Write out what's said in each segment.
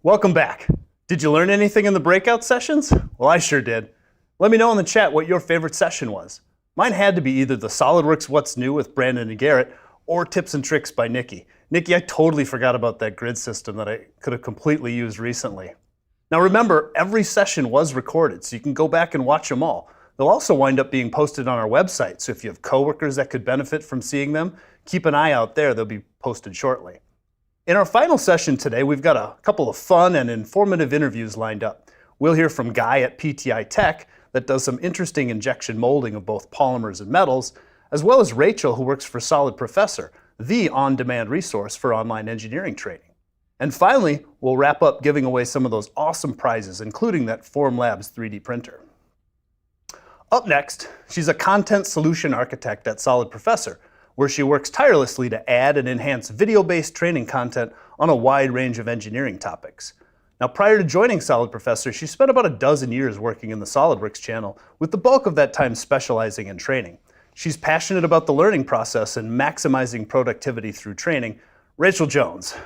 Welcome back. Did you learn anything in the breakout sessions? Well, I sure did. Let me know in the chat what your favorite session was. Mine had to be either the SolidWorks What's New with Brandon and Garrett or Tips and Tricks by Nikki. Nikki, I totally forgot about that grid system that I could have completely used recently. Now remember, every session was recorded, so you can go back and watch them all. They'll also wind up being posted on our website, so if you have coworkers that could benefit from seeing them, keep an eye out there. They'll be posted shortly. In our final session today, we've got a couple of fun and informative interviews lined up. We'll hear from Guy at PTI Tech that does some interesting injection molding of both polymers and metals, as well as Rachel, who works for Solid Professor, the on-demand resource for online engineering training. And finally, we'll wrap up giving away some of those awesome prizes, including that Formlabs 3D printer. Up next, she's a content solution architect at Solid Professor, where she works tirelessly to add and enhance video-based training content on a wide range of engineering topics. Now, prior to joining Solid Professor, she spent about a dozen years working in the SolidWorks channel, with the bulk of that time specializing in training. She's passionate about the learning process and maximizing productivity through training. Rachel Jones.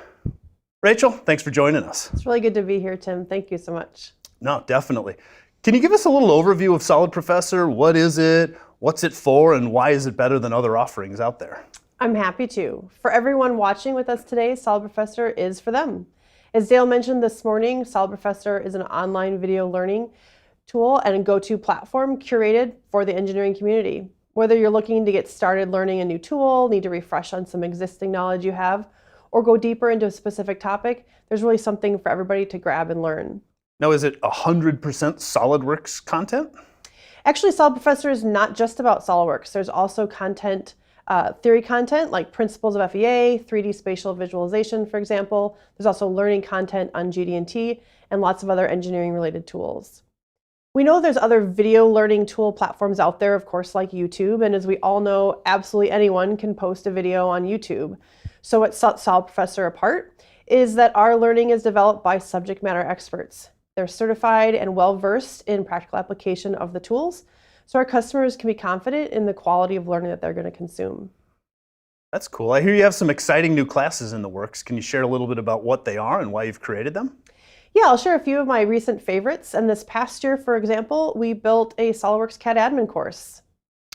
Rachel, thanks for joining us. It's really good to be here, Tim. Thank you so much. No, definitely. Can you give us a little overview of Solid Professor? What is it? What's it for, and why is it better than other offerings out there? I'm happy to. For everyone watching with us today, Solid Professor is for them. As Dale mentioned this morning, Solid Professor is an online video learning tool and a go-to platform curated for the engineering community. Whether you're looking to get started learning a new tool, need to refresh on some existing knowledge you have, or go deeper into a specific topic, there's really something for everybody to grab and learn. Now, is it 100% SolidWorks content? Actually, Solid Professor is not just about SolidWorks. There's also content, theory content like principles of FEA, 3D spatial visualization, for example. There's also learning content on GD&T and lots of other engineering-related tools. We know there's other video learning tool platforms out there, of course, like YouTube. And as we all know, absolutely anyone can post a video on YouTube. So what sets Solid Professor apart is that our learning is developed by subject matter experts. They're certified and well-versed in practical application of the tools, so our customers can be confident in the quality of learning that they're going to consume. That's cool. I hear you have some exciting new classes in the works. Can you share a little bit about what they are and why you've created them? Yeah, I'll share a few of my recent favorites. And this past year, for example, we built a SolidWorks CAD admin course.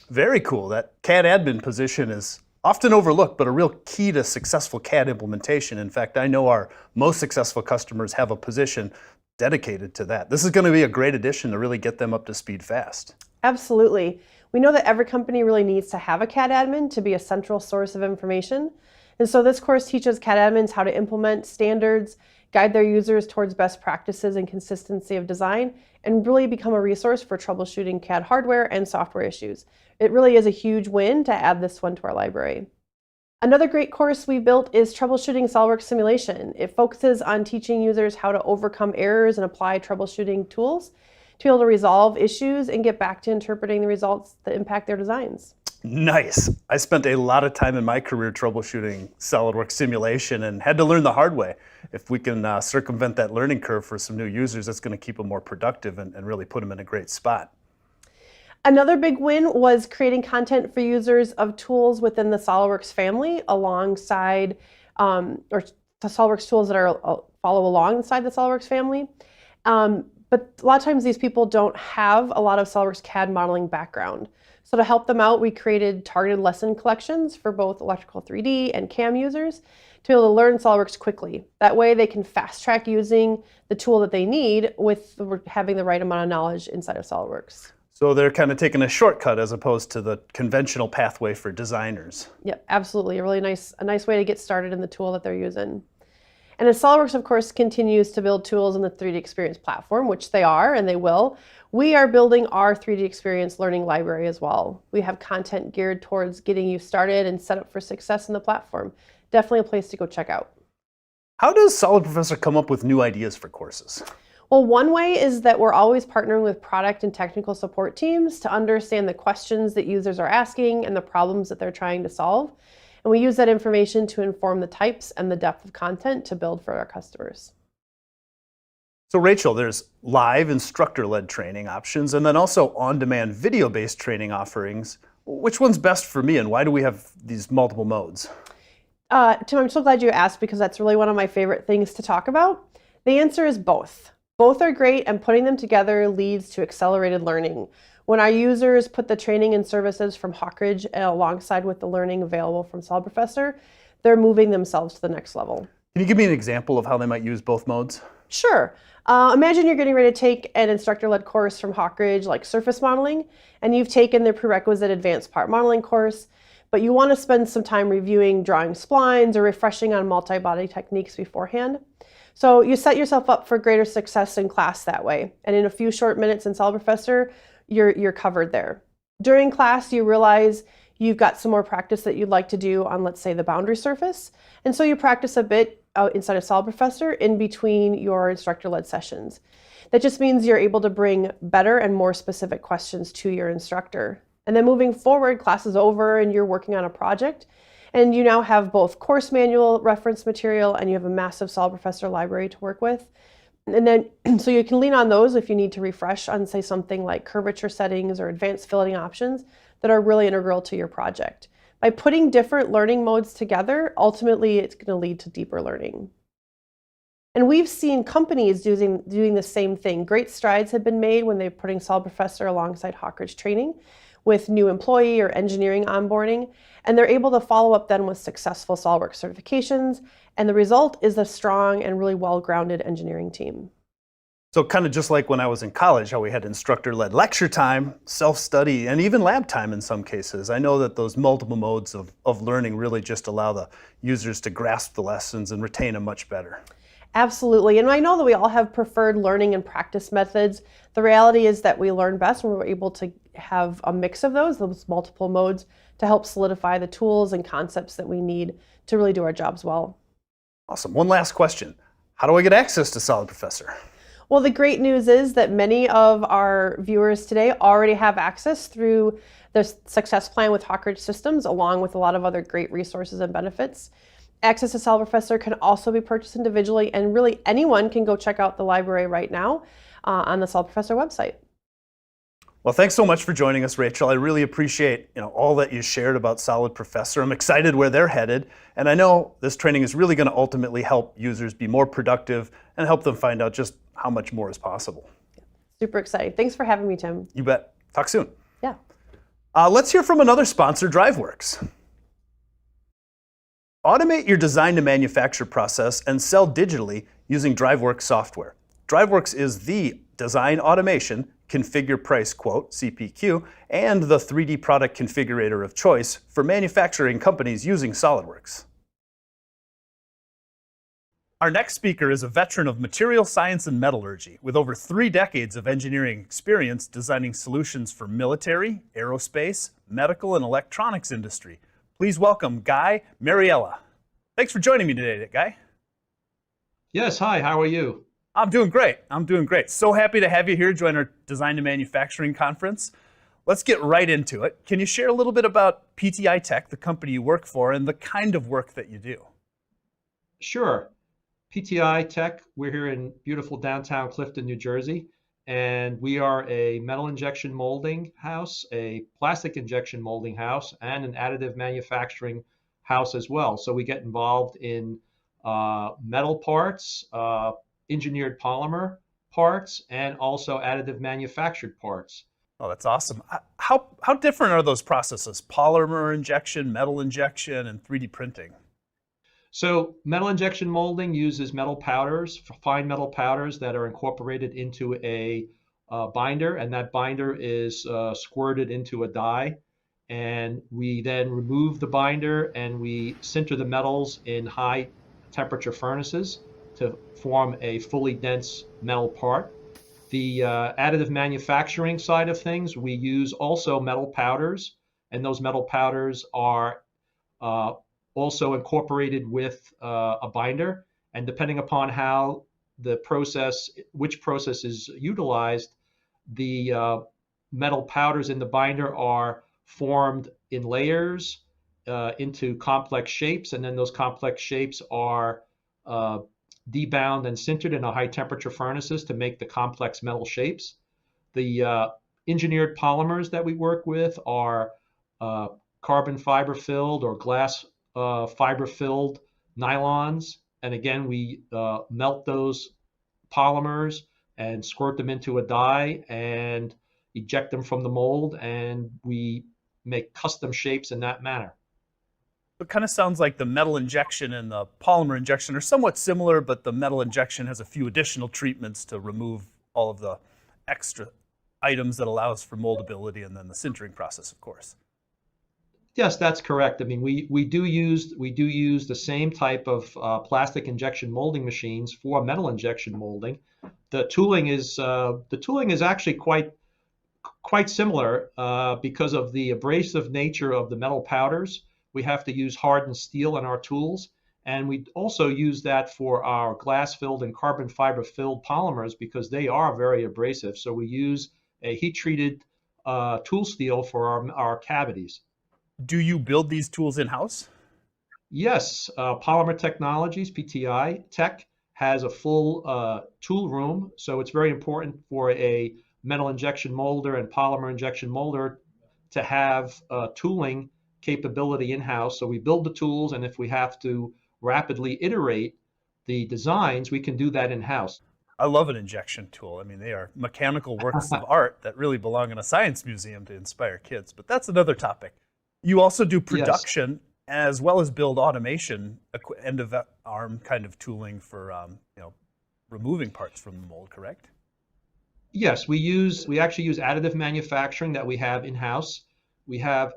Very cool. That CAD admin position is often overlooked, but a real key to successful CAD implementation. In fact, I know our most successful customers have a position dedicated to that. This is going to be a great addition to really get them up to speed fast. Absolutely. We know that every company really needs to have a CAD admin to be a central source of information. And so this course teaches CAD admins how to implement standards, guide their users towards best practices and consistency of design, and really become a resource for troubleshooting CAD hardware and software issues. It really is a huge win to add this one to our library. Another great course we built is Troubleshooting SolidWorks Simulation. It focuses on teaching users how to overcome errors and apply troubleshooting tools to be able to resolve issues and get back to interpreting the results that impact their designs. Nice. I spent a lot of time in my career troubleshooting SolidWorks simulation and had to learn the hard way. If we can circumvent that learning curve for some new users, that's going to keep them more productive and really put them in a great spot. Another big win was creating content for users of tools within the SolidWorks family alongside, or the SolidWorks tools that are follow alongside the SolidWorks family. But a lot of times these people don't have a lot of SolidWorks CAD modeling background. So to help them out, we created targeted lesson collections for both electrical 3D and CAM users to be able to learn SolidWorks quickly. That way they can fast track using the tool that they need with having the right amount of knowledge inside of SolidWorks. So they're kind of taking a shortcut as opposed to the conventional pathway for designers. Yep, absolutely. A nice way to get started in the tool that they're using. And as SolidWorks, of course, continues to build tools in the 3D Experience platform, which they are and they will, we are building our 3D Experience learning library as well. We have content geared towards getting you started and set up for success in the platform. Definitely a place to go check out. How does Solid Professor come up with new ideas for courses? Well, one way is that we're always partnering with product and technical support teams to understand the questions that users are asking and the problems that they're trying to solve. And we use that information to inform the types and the depth of content to build for our customers. So Rachel, there's live instructor-led training options and then also on-demand video-based training offerings. Which one's best for me and why do we have these multiple modes? Tim, I'm so glad you asked because that's really one of my favorite things to talk about. The answer is both. Both are great, and putting them together leads to accelerated learning. When our users put the training and services from Hawkridge alongside with the learning available from Solid Professor, they're moving themselves to the next level. Can you give me an example of how they might use both modes? Sure. Imagine you're getting ready to take an instructor-led course from Hawkridge, like surface modeling, and you've taken the prerequisite advanced part modeling course, but you want to spend some time reviewing drawing splines or refreshing on multi-body techniques beforehand. So you set yourself up for greater success in class that way. And in a few short minutes in Solid Professor, you're covered there. During class, you realize you've got some more practice that you'd like to do on, let's say, the boundary surface. And so you practice a bit inside of Solid Professor in between your instructor-led sessions. That just means you're able to bring better and more specific questions to your instructor. And then moving forward, class is over and you're working on a project. And you now have both course manual reference material and you have a massive Solid Professor library to work with. And then, so you can lean on those if you need to refresh on, say, something like curvature settings or advanced filleting options that are really integral to your project. By putting different learning modes together, ultimately it's going to lead to deeper learning. And we've seen companies doing the same thing. Great strides have been made when they're putting Solid Professor alongside Hawkridge training with new employee or engineering onboarding, and they're able to follow up then with successful SolidWorks certifications, and the result is a strong and really well-grounded engineering team. So kind of just like when I was in college, how we had instructor-led lecture time, self-study, and even lab time in some cases. I know that those multiple modes of learning really just allow the users to grasp the lessons and retain them much better. Absolutely, and I know that we all have preferred learning and practice methods. The reality is that we learn best when we're able to have a mix of those multiple modes to help solidify the tools and concepts that we need to really do our jobs well. Awesome. One last question. How do I get access to Solid Professor? Well, the great news is that many of our viewers today already have access through the Success Plan with Hawkridge Systems, along with a lot of other great resources and benefits. Access to Solid Professor can also be purchased individually, and really anyone can go check out the library right now on the Solid Professor website. Well, thanks so much for joining us, Rachel. I really appreciate all that you shared about Solid Professor. I'm excited where they're headed, and I know this training is really going to ultimately help users be more productive and help them find out just how much more is possible. Super exciting. Thanks for having me, Tim. You bet. Talk soon. Yeah. Let's hear from another sponsor, DriveWorks. Automate your design to manufacture process and sell digitally using DriveWorks software. DriveWorks is the design automation, configure price quote, CPQ, and the 3D product configurator of choice for manufacturing companies using SolidWorks. Our next speaker is a veteran of material science and metallurgy with over 3 decades of engineering experience designing solutions for military, aerospace, medical, and electronics industry. Please welcome Guy Mariella. Thanks for joining me today, Guy. Yes, hi, how are you? I'm doing great. I'm doing great. So happy to have you here join our Design to Manufacturing conference. Let's get right into it. Can you share a little bit about PTI Tech, the company you work for, and the kind of work that you do? Sure. PTI Tech, we're here in beautiful downtown Clifton, New Jersey, and we are a metal injection molding house, a plastic injection molding house, and an additive manufacturing house as well. So we get involved in metal parts, engineered polymer parts, and also additive manufactured parts. Oh, that's awesome. How different are those processes? Polymer injection, metal injection, and 3D printing? So metal injection molding uses metal powders, fine metal powders that are incorporated into a binder, and that binder is squirted into a die. And we then remove the binder and we sinter the metals in high temperature furnaces to form a fully dense metal part. The additive manufacturing side of things, we use also metal powders, and those metal powders are also incorporated with a binder, and depending upon how which process is utilized, the metal powders in the binder are formed in layers into complex shapes, and then those complex shapes are debound and sintered in a high temperature furnaces to make the complex metal shapes. The engineered polymers that we work with are carbon fiber filled or glass fiber filled nylons, and again we melt those polymers and squirt them into a die and eject them from the mold, and we make custom shapes in that manner. It kind of sounds like the metal injection and the polymer injection are somewhat similar, but the metal injection has a few additional treatments to remove all of the extra items that allows for moldability, and then the sintering process, of course. Yes, that's correct. I mean, we do use the same type of plastic injection molding machines for metal injection molding. The tooling is actually quite similar because of the abrasive nature of the metal powders. We have to use hardened steel in our tools, and we also use that for our glass-filled and carbon fiber-filled polymers because they are very abrasive. So we use a heat-treated tool steel for our cavities. Do you build these tools in-house? Yes, Polymer Technologies, PTI Tech, has a full tool room, so it's very important for a metal injection molder and polymer injection molder to have tooling capability in-house. So we build the tools, and if we have to rapidly iterate the designs, we can do that in-house. I love an injection tool. I mean, they are mechanical works of art that really belong in a science museum to inspire kids, but that's another topic. You also do Yes. production as well as build automation, end of arm kind of tooling for removing parts from the mold, correct? Yes, we actually use additive manufacturing that we have in-house. We have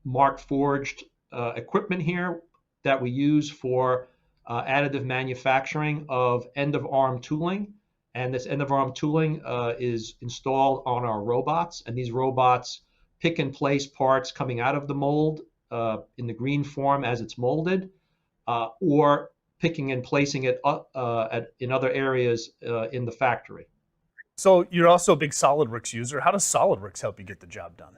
Mark forged equipment here that we use for additive manufacturing of end of arm tooling. And this end of arm tooling is installed on our robots, and these robots pick and place parts coming out of the mold in the green form as it's molded, or picking and placing it in other areas in the factory. So you're also a big SolidWorks user. How does SolidWorks help you get the job done?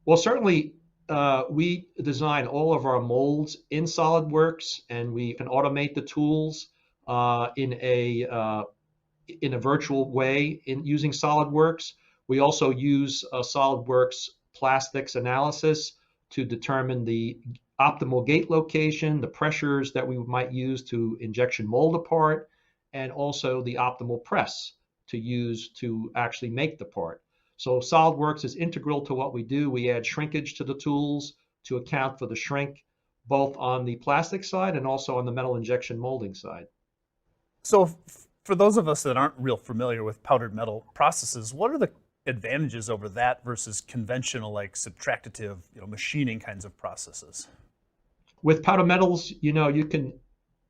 Well, certainly we design all of our molds in SolidWorks, and we can automate the tools in a virtual way in using SolidWorks. We also use SolidWorks plastics analysis to determine the optimal gate location, the pressures that we might use to injection mold a part, and also the optimal press to use to actually make the part. So SolidWorks is integral to what we do. We add shrinkage to the tools to account for the shrink, both on the plastic side and also on the metal injection molding side. So for those of us that aren't real familiar with powdered metal processes, what are the advantages over that versus conventional, like subtractive, machining kinds of processes? With powder metals, you can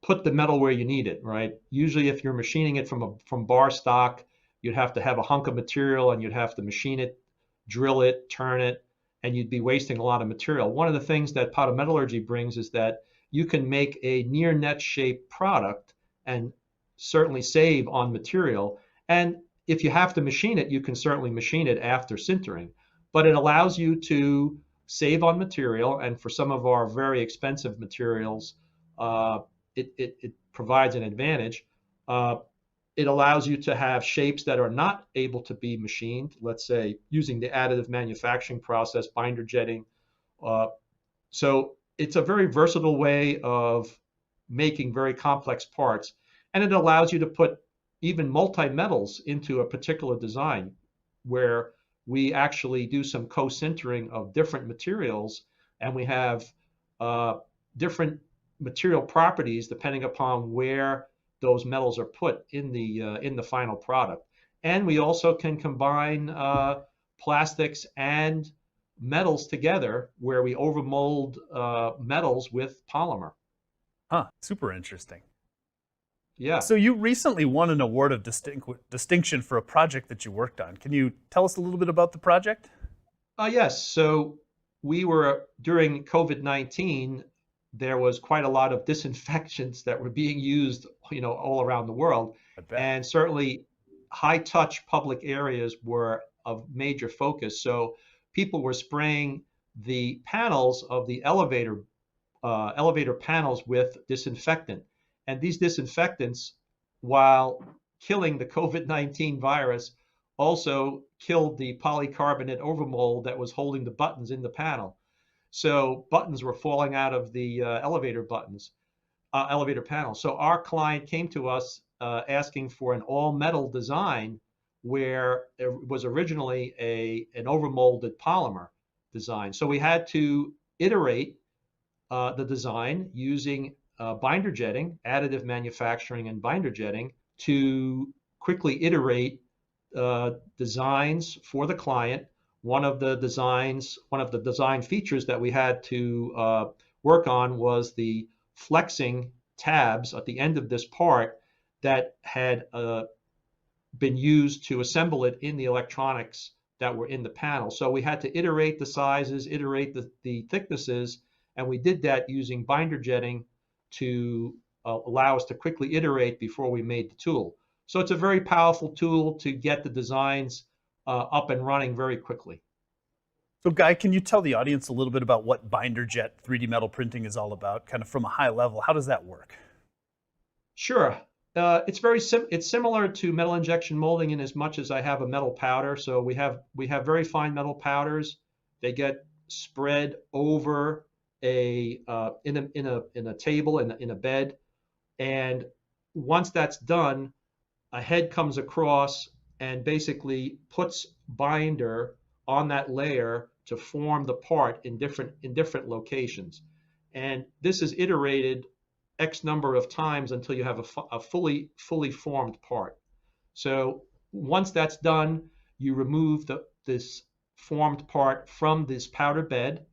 put the metal where you need it, right? Usually if you're machining it from bar stock, you'd have to have a hunk of material and you'd have to machine it, drill it, turn it, and you'd be wasting a lot of material. One of the things that powder metallurgy brings is that you can make a near net shape product and certainly save on material. And if you have to machine it, you can certainly machine it after sintering, but it allows you to save on material. And for some of our very expensive materials, it provides an advantage. It allows you to have shapes that are not able to be machined, let's say using the additive manufacturing process, binder jetting. So it's a very versatile way of making very complex parts. And it allows you to put even multi-metals into a particular design where we actually do some co-sintering of different materials, and we have different material properties depending upon where those metals are put in the final product. And we also can combine plastics and metals together where we overmold metals with polymer. Huh, super interesting. Yeah. So you recently won an award of distinction for a project that you worked on. Can you tell us a little bit about the project? Yes. So we were during COVID-19, there was quite a lot of disinfectants that were being used, all around the world. I bet. And certainly high touch public areas were of major focus. So people were spraying the panels of the elevator panels with disinfectant. And these disinfectants, while killing the COVID-19 virus, also killed the polycarbonate overmold that was holding the buttons in the panel. So buttons were falling out of the elevator buttons. elevator panel. So our client came to us asking for an all metal design where it was originally an overmolded polymer design. So we had to iterate the design using binder jetting, additive manufacturing, and binder jetting to quickly iterate designs for the client. One of the design features that we had to work on was the flexing tabs at the end of this part that had been used to assemble it in the electronics that were in the panel. So we had to iterate the sizes, iterate the thicknesses, and we did that using binder jetting to allow us to quickly iterate before we made the tool. So it's a very powerful tool to get the designs up and running very quickly. So Guy, can you tell the audience a little bit about what binder jet 3D metal printing is all about, kind of from a high level? How does that work? Sure. It's similar to metal injection molding in as much as I have a metal powder. So we have very fine metal powders. They get spread over in a table in a bed, and once that's done, a head comes across and basically puts binder on that layer to form the part in different locations. And this is iterated X number of times until you have a fully formed part. So once that's done, you remove this formed part from this powder bed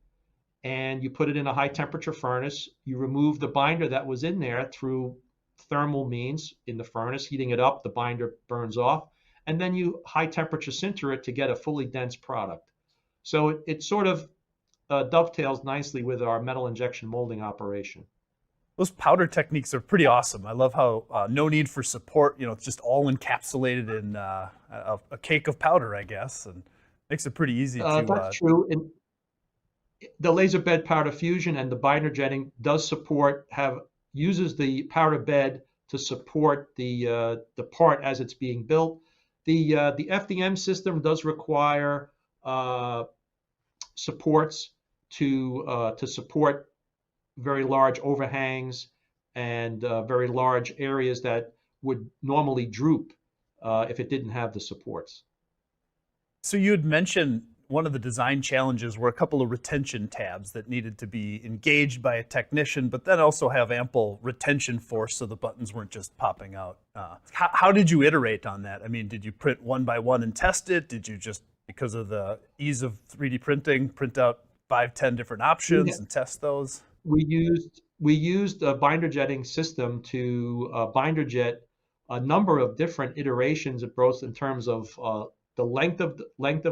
and you put it in a high temperature furnace. You remove the binder that was in there through thermal means in the furnace, heating it up, the binder burns off, and then you high temperature sinter it to get a fully dense product. So it sort of dovetails nicely with our metal injection molding operation. Those powder techniques are pretty awesome. I love how no need for support. You know, it's just all encapsulated in a cake of powder, I guess, and makes it pretty easy to. That's true. The laser bed powder fusion and the binder jetting uses the powder bed to support the part as it's being built. The FDM system does require supports to support very large overhangs and very large areas that would normally droop if it didn't have the supports. So you had mentioned one of the design challenges were a couple of retention tabs that needed to be engaged by a technician, but then also have ample retention force so the buttons weren't just popping out. How did you iterate on that? I mean, did you print one by one and test it? Did you just, because of the ease of 3D printing, print out 5-10 different options and test those? We used a binder jetting system to binder jet a number of different iterations, both in terms of the length of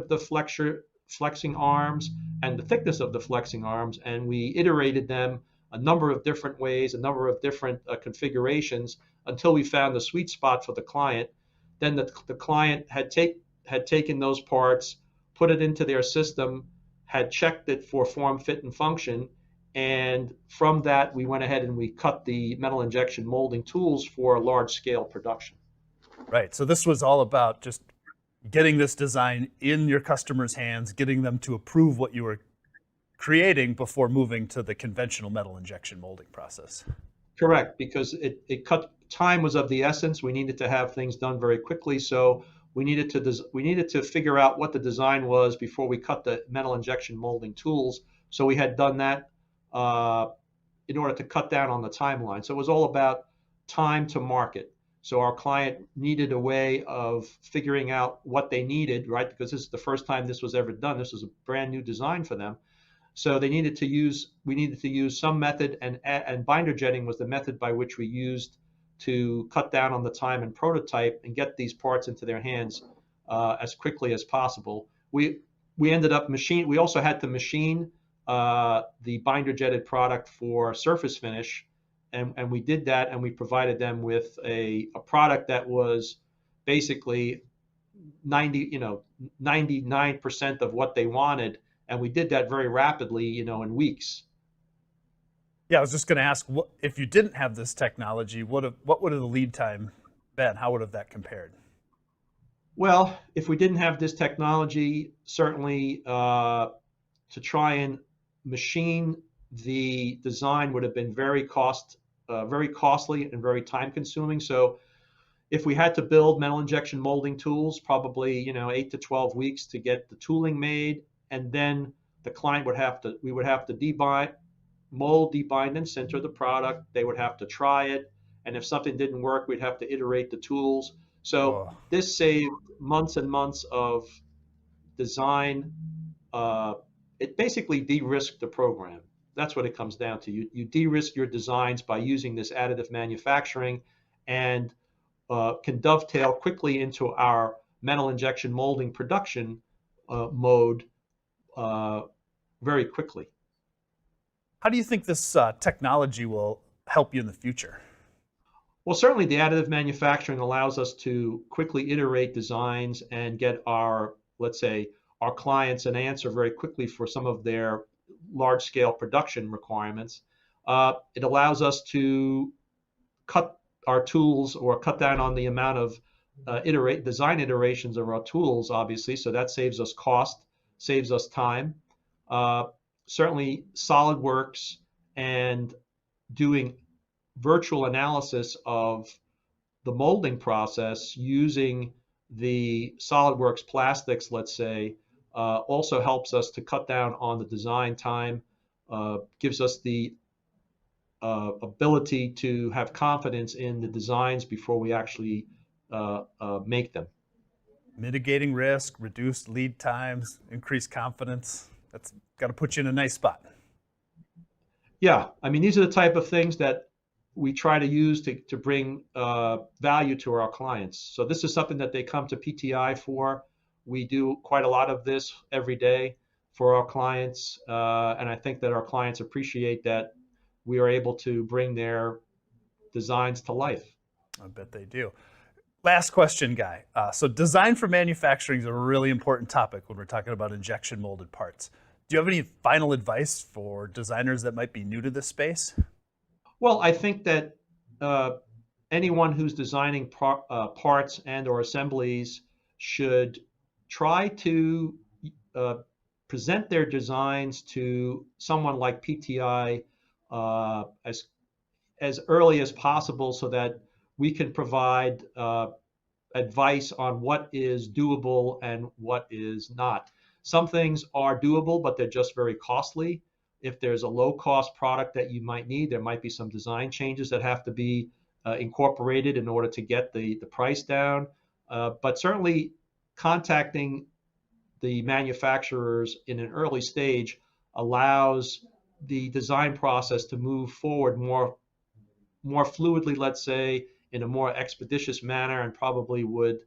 the flexing arms and the thickness of the flexing arms, and we iterated them a number of different ways, a number of different configurations until we found the sweet spot for the client. Then the client had taken those parts, put it into their system, had checked it for form, fit, and function, and from that we went ahead and we cut the metal injection molding tools for large scale production. Right. So this was all about just getting this design in your customers' hands, getting them to approve what you were creating before moving to the conventional metal injection molding process. Correct, because time was of the essence. We needed to have things done very quickly, so we needed to figure out what the design was before we cut the metal injection molding tools. So we had done that in order to cut down on the timeline. So it was all about time to market. So our client needed a way of figuring out what they needed, right? Because this is the first time this was ever done. This was a brand new design for them. So we needed to use some method, and binder jetting was the method by which we used to cut down on the time and prototype and get these parts into their hands as quickly as possible. We also had to machine the binder jetted product for surface finish. And we did that, and we provided them with a product that was basically 99% of what they wanted, and we did that very rapidly, in weeks. Yeah, I was just going to ask, if you didn't have this technology, what would have the lead time been? How would have that compared? Well, if we didn't have this technology, certainly to try and machine the design would have been very cost very costly and very time consuming. So if we had to build metal injection molding tools, probably 8 to 12 weeks to get the tooling made, and then the client we would have to mold, debind, and sinter the product. They would have to try it, and if something didn't work, we'd have to iterate the tools. So Oh, this saved months and months of design. Uh, it basically de-risked the program. That's what it comes down to. You de-risk your designs by using this additive manufacturing, and can dovetail quickly into our metal injection molding production mode uh, very quickly. how do you think this technology will help you in the future? Well, certainly the additive manufacturing allows us to quickly iterate designs and get let's say, our clients an answer very quickly for some of their large scale production requirements. It allows us to cut our tools or cut down on the amount of design iterations of our tools, obviously. So that saves us cost, saves us time. Uh, Certainly, SolidWorks and doing virtual analysis of the molding process using the SolidWorks plastics, let's say, also helps us to cut down on the design time, gives us the ability to have confidence in the designs before we actually make them. Mitigating risk, reduced lead times, increased confidence. That's got to put you in a nice spot. Yeah, I mean, these are the type of things that we try to use to bring value to our clients. So this is something that they come to PTI for. We do quite a lot of this every day for our clients, and I think that our clients appreciate that we are able to bring their designs to life. I bet they do. Last question, Guy. So design for manufacturing is a really important topic when we're talking about injection molded parts. Do you have any final advice for designers that might be new to this space? Well, I think that anyone who's designing parts and or assemblies should try to present their designs to someone like PTI as early as possible, so that we can provide advice on what is doable and what is not. Some things are doable, but they're just very costly. If there's a low cost product that you might need, there might be some design changes that have to be incorporated in order to get the price down. But certainly contacting the manufacturers in an early stage allows the design process to move forward more fluidly, let's say, in a more expeditious manner, and probably would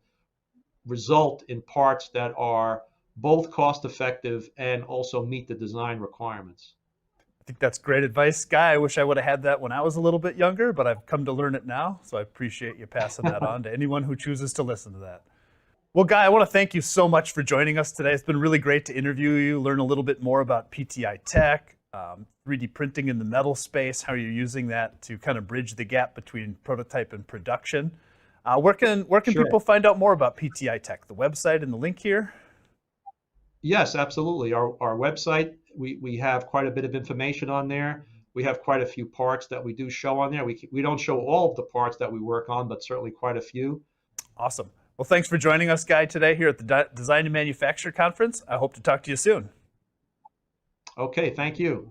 result in parts that are both cost effective and also meet the design requirements. I think that's great advice, Guy. I wish I would have had that when I was a little bit younger, but I've come to learn it now. So I appreciate you passing that on to anyone who chooses to listen to that. Well, Guy, I want to thank you so much for joining us today. It's been really great to interview you, learn a little bit more about PTI tech, 3D printing in the metal space, how you're using that to kind of bridge the gap between prototype and production. Where can Sure. people find out more about PTI tech? The website and the link here? Yes, absolutely. Our website, we have quite a bit of information on there. We have quite a few parts that we do show on there. We don't show all of the parts that we work on, but certainly quite a few. Awesome. Well, thanks for joining us, Guy, today here at the Design and Manufacture Conference. I hope to talk to you soon. Okay, thank you.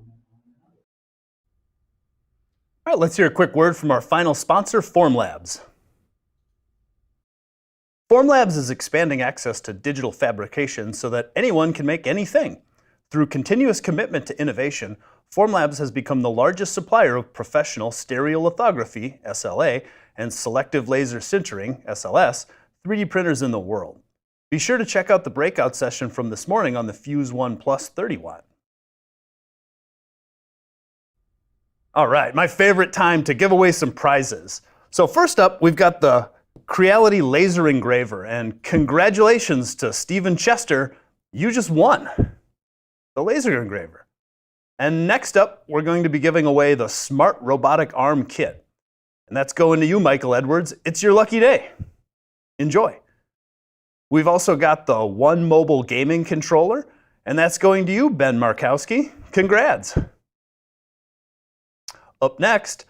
All right, let's hear a quick word from our final sponsor, Formlabs. Formlabs is expanding access to digital fabrication so that anyone can make anything. Through continuous commitment to innovation, Formlabs has become the largest supplier of professional stereolithography, SLA, and selective laser sintering, SLS, 3D printers in the world. Be sure to check out the breakout session from this morning on the Fuse 1 Plus 30 watt. All right, my favorite time to give away some prizes. So first up, we've got the Creality Laser Engraver, and congratulations to Stephen Chester, you just won the laser engraver. And next up, we're going to be giving away the Smart Robotic Arm Kit. And that's going to you, Michael Edwards. It's your lucky day. Enjoy. We've also got the One Mobile Gaming Controller, and that's going to you, Ben Markowski. Congrats. Up next,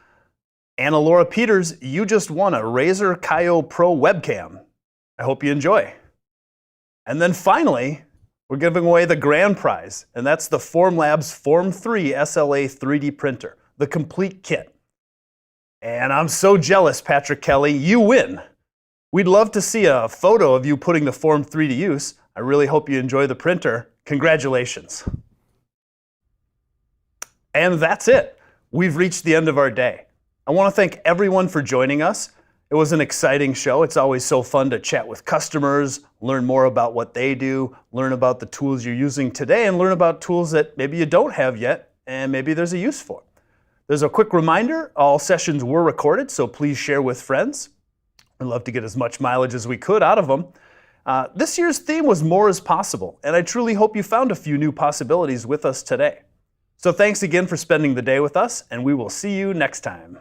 Anna Laura Peters, you just won a Razer Kaio Pro webcam. I hope you enjoy. And then finally, we're giving away the grand prize, and that's the Formlabs Form 3 SLA 3D printer, the complete kit. And I'm so jealous, Patrick Kelly, you win. We'd love to see a photo of you putting the Form 3 to use. I really hope you enjoy the printer. Congratulations. And that's it. We've reached the end of our day. I want to thank everyone for joining us. It was an exciting show. It's always so fun to chat with customers, learn more about what they do, learn about the tools you're using today, and learn about tools that maybe you don't have yet and maybe there's a use for. There's a quick reminder, all sessions were recorded, so please share with friends. We'd love to get as much mileage as we could out of them. This year's theme was More is Possible, and I truly hope you found a few new possibilities with us today. So thanks again for spending the day with us, and we will see you next time.